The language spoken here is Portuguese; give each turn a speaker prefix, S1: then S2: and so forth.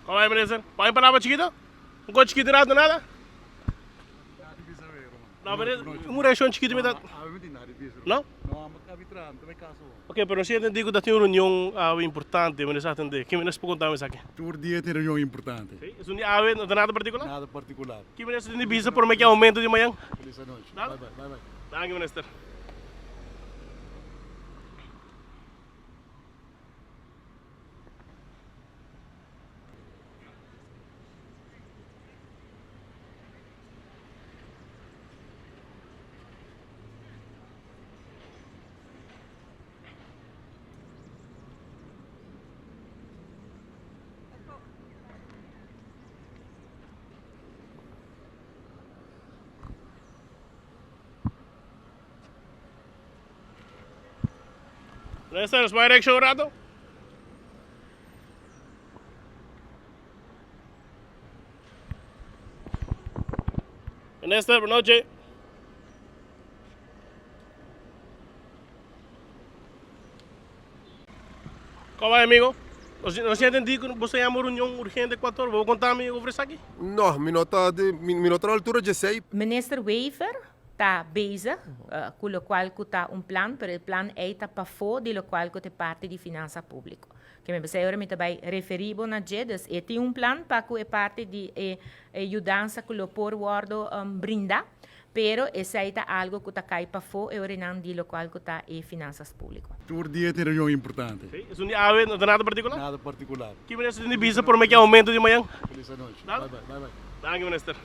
S1: ¿Cómo va, minister? ¿Pueden parar chiquito? ¿Un coche chiquito nada, nada? No, pero un reaction chiquito me da. No? Ok, pero si entendi que tem uma reunião importante, mas não entende. Que menos perguntar me aqui.
S2: Por dia tem reunião importante.
S1: É um dia não tem nada particular?
S2: Nada particular.
S1: Que menos tem visa por que aumento de manhã?
S2: Feliz noite.
S1: Nada?
S2: Bye bye. Bye bye.
S1: Thank you, minister. Minister, ¿es direction un rato? Minister, buenas noches. ¿Cómo va, amigo? Não se entendi que você é uma reunião urgente com o Equador. Vou contar-me o que aqui.
S3: Não, minota na altura de sei.
S4: Minister Wever está bezig, com o qual está plan, pero o plan está para fora, do qual é parte de finanças públicas. Que me precisa me também referir na JEDES, e tem plan para que é parte de ajudança que o por guardo brinda, pero esse é algo que está cai para fora, e o do qual está em finanças públicas.
S2: Por dia tem reunião importante.
S1: É um dia não tem nada particular?
S2: Nada particular.
S1: Que menos tem visa por que aumento de manhã?
S2: Feliz noite.
S1: Nada?
S2: Bye bye. Bye bye.
S1: Thank you, minister.